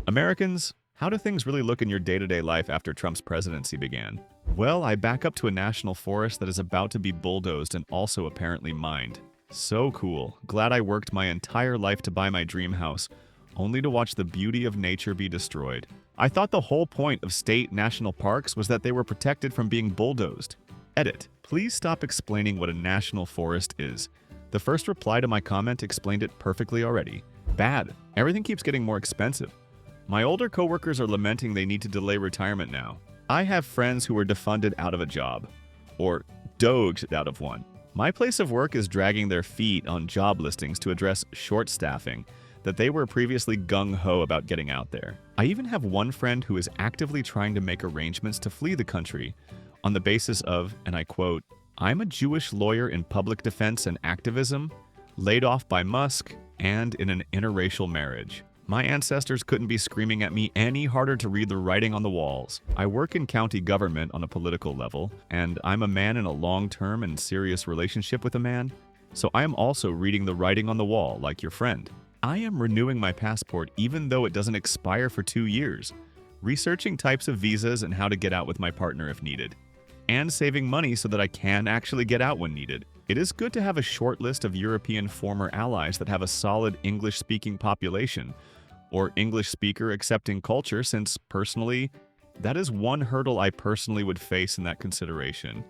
Americans, how do things really look in your day-to-day life after Trump's presidency began? Well, I back up to a national forest that is about to be bulldozed and also apparently mined. So cool. Glad I worked my entire life to buy my dream house, only to watch the beauty of nature be destroyed. I thought the whole point of state national parks was that they were protected from being bulldozed. Edit. Please stop explaining what a national forest is. The first reply to my comment explained it perfectly already. Bad. Everything keeps getting more expensive. My older coworkers are lamenting they need to delay retirement now. I have friends who are defunded out of a job, or doged out of one. My place of work is dragging their feet on job listings to address short staffing that they were previously gung-ho about getting out there. I even have one friend who is actively trying to make arrangements to flee the country on the basis of, and I quote, "I'm a Jewish lawyer in public defense and activism, laid off by Musk, and in an interracial marriage. My ancestors couldn't be screaming at me any harder to read the writing on the walls. I work in county government on a political level, and I'm a man in a long-term and serious relationship with a man, so I am also reading the writing on the wall like your friend. I am renewing my passport even though it doesn't expire for 2 years, researching types of visas and how to get out with my partner if needed, and saving money so that I can actually get out when needed. It is good to have a short list of European former allies that have a solid English-speaking population, or English speaker accepting culture, since personally, that is one hurdle I personally would face in that consideration.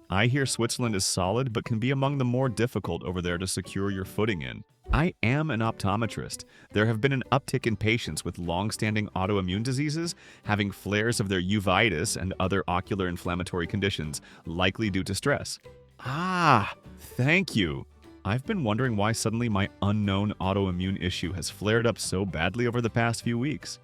I hear Switzerland is solid, but can be among the more difficult over there to secure your footing in. I am an optometrist. There have been an uptick in patients with long-standing autoimmune diseases having flares of their uveitis and other ocular inflammatory conditions, likely due to stress. Ah, thank you. I've been wondering why suddenly my unknown autoimmune issue has flared up so badly over the past few weeks.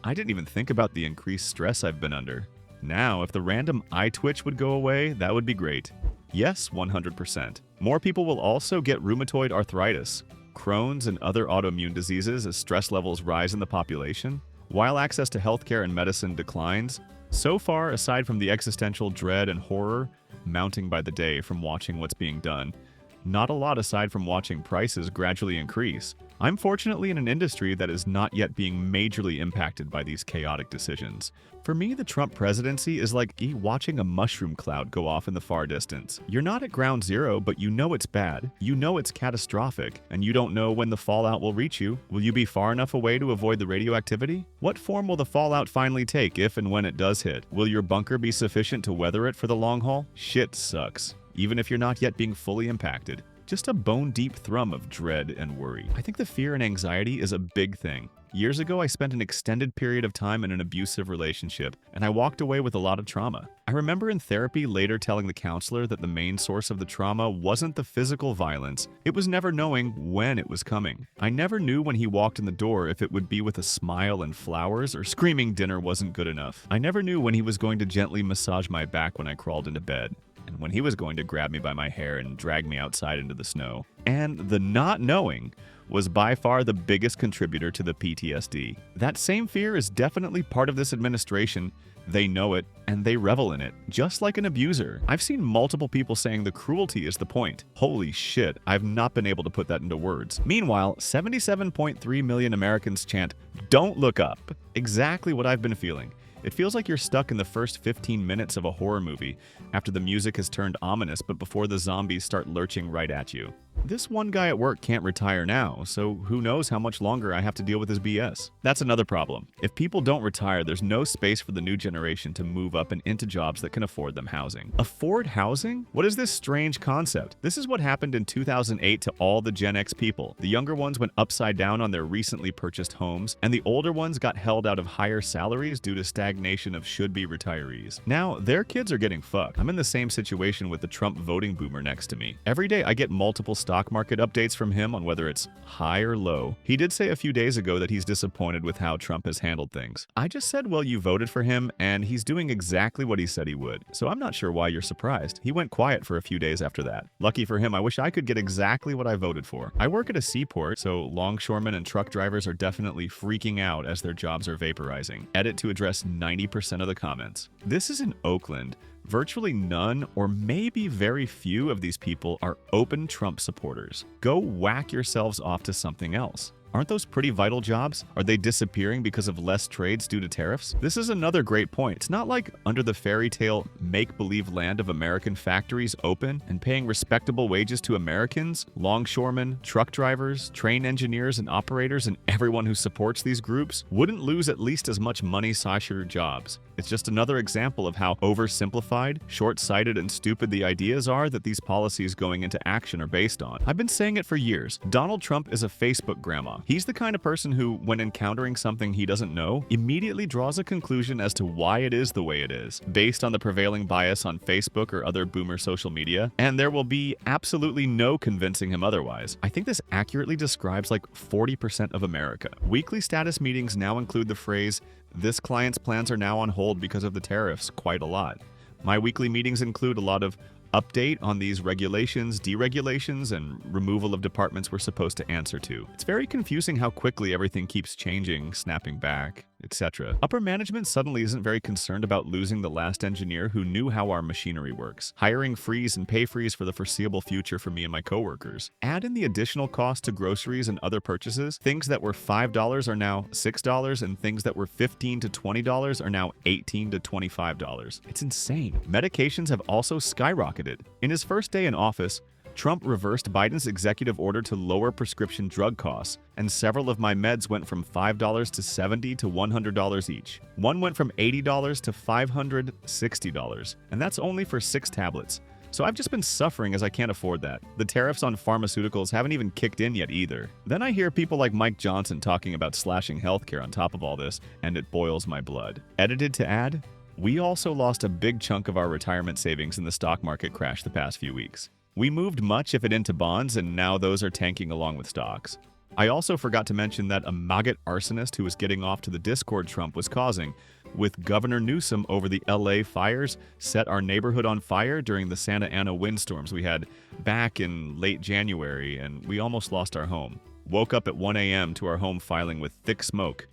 I didn't even think about the increased stress I've been under. Now, if the random eye twitch would go away, that would be great. Yes, 100%. More people will also get rheumatoid arthritis, Crohn's, and other autoimmune diseases as stress levels rise in the population, while access to healthcare and medicine declines. So far, aside from the existential dread and horror mounting by the day from watching what's being done, not a lot aside from watching prices gradually increase. I'm fortunately in an industry that is not yet being majorly impacted by these chaotic decisions. For me, the Trump presidency is like watching a mushroom cloud go off in the far distance. You're not at ground zero, but you know it's bad, you know it's catastrophic, and you don't know when the fallout will reach you. Will you be far enough away to avoid the radioactivity? What form will the fallout finally take if and when it does hit? Will your bunker be sufficient to weather it for the long haul? Shit sucks, even if you're not yet being fully impacted. Just a bone-deep thrum of dread and worry. I think the fear and anxiety is a big thing. Years ago, I spent an extended period of time in an abusive relationship, and I walked away with a lot of trauma. I remember in therapy later telling the counselor that the main source of the trauma wasn't the physical violence, it was never knowing when it was coming. I never knew when he walked in the door if it would be with a smile and flowers or screaming dinner wasn't good enough. I never knew when he was going to gently massage my back when I crawled into bed, and when he was going to grab me by my hair and drag me outside into the snow. And the not knowing was by far the biggest contributor to the PTSD. That same fear is definitely part of this administration. They know it, and they revel in it, just like an abuser. I've seen multiple people saying the cruelty is the point. Holy shit, I've not been able to put that into words. Meanwhile, 77.3 million Americans chant, "Don't look up." Exactly what I've been feeling. It feels like you're stuck in the first 15 minutes of a horror movie, after the music has turned ominous but before the zombies start lurching right at you. This one guy at work can't retire now, so who knows how much longer I have to deal with his BS. That's another problem. If people don't retire, there's no space for the new generation to move up and into jobs that can afford them housing. Afford housing? What is this strange concept? This is what happened in 2008 to all the Gen X people. The younger ones went upside down on their recently purchased homes, and the older ones got held out of higher salaries due to stagnation of should-be retirees. Now, their kids are getting fucked. I'm in the same situation with the Trump voting boomer next to me. Every day I get multiple stock market updates from him on whether it's high or low. He did say a few days ago that he's disappointed with how Trump has handled things. I just said, well, you voted for him, and he's doing exactly what he said he would. So I'm not sure why you're surprised. He went quiet for a few days after that. Lucky for him, I wish I could get exactly what I voted for. I work at a seaport, so longshoremen and truck drivers are definitely freaking out as their jobs are vaporizing. Edit to address 90% of the comments. This is in Oakland. Virtually none, or maybe very few of these people are open Trump supporters. Go whack yourselves off to something else. Aren't those pretty vital jobs? Are they disappearing because of less trades due to tariffs? This is another great point. It's not like under the fairy tale make-believe land of American factories open and paying respectable wages to Americans, longshoremen, truck drivers, train engineers and operators, and everyone who supports these groups wouldn't lose at least as much money/your jobs. It's just another example of how oversimplified, short-sighted, and stupid the ideas are that these policies going into action are based on. I've been saying it for years. Donald Trump is a Facebook grandma. He's the kind of person who, when encountering something he doesn't know, immediately draws a conclusion as to why it is the way it is, based on the prevailing bias on Facebook or other boomer social media, and there will be absolutely no convincing him otherwise. I think this accurately describes like 40% of America. Weekly status meetings now include the phrase, "This client's plans are now on hold because of the tariffs," quite a lot. My weekly meetings include a lot of update on these regulations, deregulations, and removal of departments we're supposed to answer to. It's very confusing how quickly everything keeps changing, snapping back, etc. Upper management suddenly isn't very concerned about losing the last engineer who knew how our machinery works. Hiring freeze and pay freeze for the foreseeable future for me and my coworkers. Add in the additional cost to groceries and other purchases. Things that were $5 are now $6, and things that were $15 to $20 are now $18 to $25. It's insane. Medications have also skyrocketed. In his first day in office, Trump reversed Biden's executive order to lower prescription drug costs, and several of my meds went from $5 to $70 to $100 each. One went from $80 to $560, and that's only for 6 tablets. So I've just been suffering as I can't afford that. The tariffs on pharmaceuticals haven't even kicked in yet either. Then I hear people like Mike Johnson talking about slashing healthcare on top of all this, and it boils my blood. Edited to add, we also lost a big chunk of our retirement savings in the stock market crash the past few weeks. We moved much of it into bonds, and now those are tanking along with stocks. I also forgot to mention that a maggot arsonist who was getting off to the discord Trump was causing, with Governor Newsom over the LA fires, set our neighborhood on fire during the Santa Ana windstorms we had back in late January, and we almost lost our home. Woke up at 1 a.m. to our home filing with thick smoke.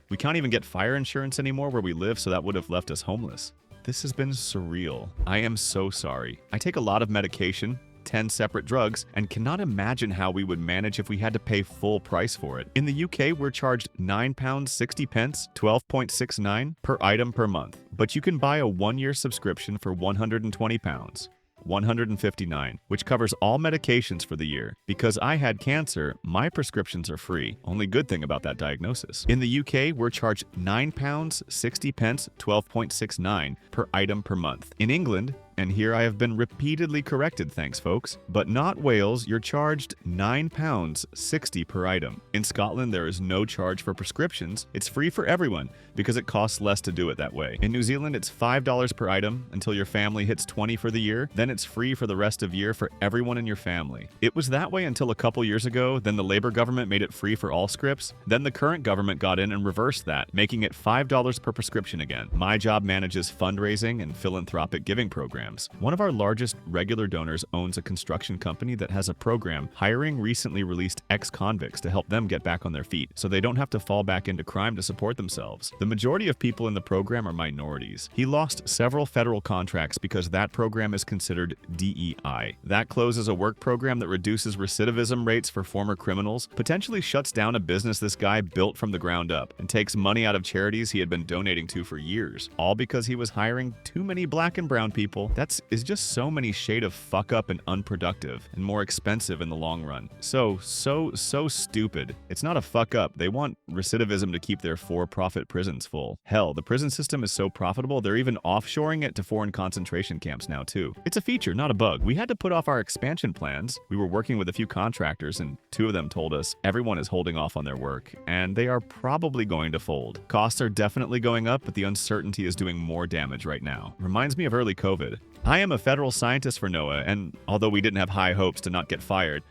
We can't even get fire insurance anymore where we live, so that would have left us homeless. This has been surreal. I am so sorry. I take a lot of medication, 10 separate drugs, and cannot imagine how we would manage if we had to pay full price for it. In the UK, we're charged £9.60, 12.69 per item per month. But you can buy a 1-year subscription for £120. $159, which covers all medications for the year. Because I had cancer, my prescriptions are free. Only good thing about that diagnosis. In the UK, we're charged £9.60, 12.69 per item per month. In England, and here I have been repeatedly corrected, thanks folks, but not Wales, you're charged £9.60 per item. In Scotland, there is no charge for prescriptions. It's free for everyone because it costs less to do it that way. In New Zealand, it's $5 per item until your family hits 20 for the year. Then it's free for the rest of the year for everyone in your family. It was that way until a couple years ago. Then the Labour government made it free for all scripts. Then the current government got in and reversed that, making it $5 per prescription again. My job manages fundraising and philanthropic giving programs. One of our largest regular donors owns a construction company that has a program hiring recently released ex-convicts to help them get back on their feet so they don't have to fall back into crime to support themselves. The majority of people in the program are minorities. He lost several federal contracts because that program is considered DEI. That closes a work program that reduces recidivism rates for former criminals, potentially shuts down a business this guy built from the ground up, and takes money out of charities he had been donating to for years, all because he was hiring too many black and brown people. That is just so many shade of fuck up and unproductive and more expensive in the long run. So stupid. It's not a fuck up. They want recidivism to keep their for-profit prisons full. Hell, the prison system is so profitable, they're even offshoring it to foreign concentration camps now too. It's a feature, not a bug. We had to put off our expansion plans. We were working with a few contractors and 2 of them told us everyone is holding off on their work and they are probably going to fold. Costs are definitely going up, but the uncertainty is doing more damage right now. Reminds me of early COVID. I am a federal scientist for NOAA, and although we didn't have high hopes to not get fired,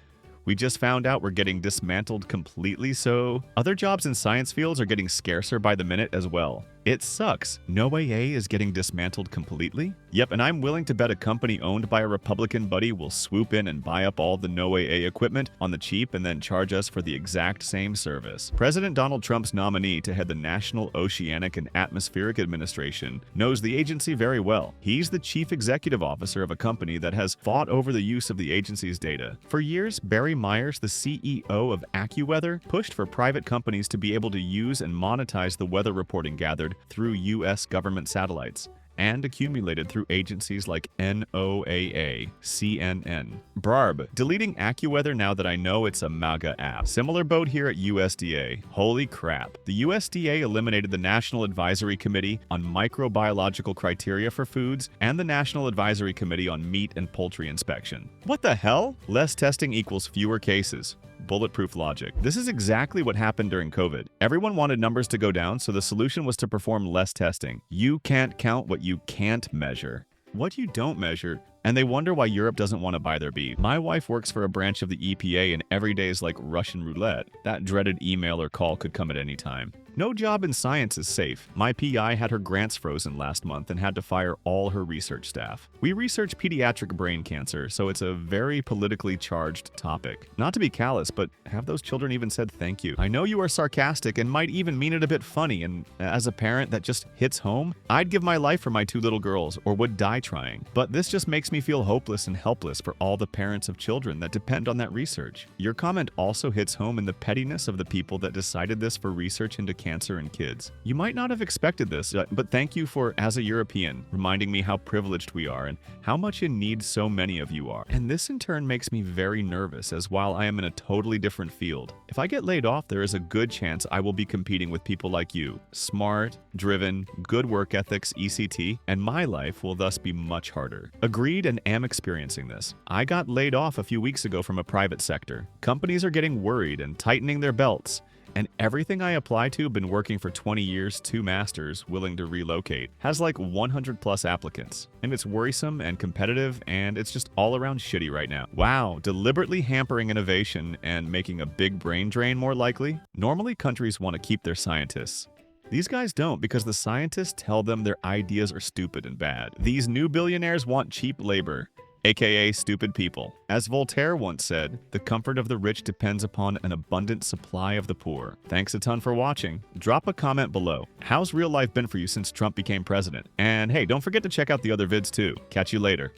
we just found out we're getting dismantled completely, so other jobs in science fields are getting scarcer by the minute as well. It sucks. No AA is getting dismantled completely? Yep, and I'm willing to bet a company owned by a Republican buddy will swoop in and buy up all the no AA equipment on the cheap and then charge us for the exact same service. President Donald Trump's nominee to head the National Oceanic and Atmospheric Administration knows the agency very well. He's the chief executive officer of a company that has fought over the use of the agency's data. For years, Barry Myers, the CEO of AccuWeather, pushed for private companies to be able to use and monetize the weather reporting gathered through U.S. government satellites and accumulated through agencies like NOAA, CNN. Barb, deleting AccuWeather now that I know it's a MAGA app. Similar boat here at USDA. Holy crap. The USDA eliminated the National Advisory Committee on Microbiological Criteria for Foods and the National Advisory Committee on Meat and Poultry Inspection. What the hell? Less testing equals fewer cases. Bulletproof logic. This is exactly what happened during COVID. Everyone wanted numbers to go down, so the solution was to perform less testing. You can't count what you can't measure. What you don't measure, and they wonder why Europe doesn't want to buy their beef. My wife works for a branch of the EPA, and every day is like Russian roulette. That dreaded email or call could come at any time. No job in science is safe. My PI had her grants frozen last month and had to fire all her research staff. We research pediatric brain cancer, so it's a very politically charged topic. Not to be callous, but have those children even said thank you? I know you are sarcastic and might even mean it a bit funny, and as a parent that just hits home, I'd give my life for my 2 little girls or would die trying. But this just makes me feel hopeless and helpless for all the parents of children that depend on that research. Your comment also hits home in the pettiness of the people that decided this for research into cancer in kids. You might not have expected this, but thank you for, as a European, reminding me how privileged we are and how much in need so many of you are. And this in turn makes me very nervous, as while I am in a totally different field, if I get laid off, there is a good chance I will be competing with people like you. Smart, driven, good work ethics, ECT, and my life will thus be much harder. Agreed, and am experiencing this. I got laid off a few weeks ago from a private sector. Companies are getting worried and tightening their belts. And everything I apply to, been working for 20 years, 2 masters, willing to relocate, has like 100 plus applicants. And it's worrisome and competitive, and it's just all around shitty right now. Wow, deliberately hampering innovation and making a big brain drain more likely? Normally countries want to keep their scientists. These guys don't, because the scientists tell them their ideas are stupid and bad. These new billionaires want cheap labor, aka stupid people. As Voltaire once said, the comfort of the rich depends upon an abundant supply of the poor. Thanks a ton for watching. Drop a comment below. How's real life been for you since Trump became president? And hey, don't forget to check out the other vids too. Catch you later.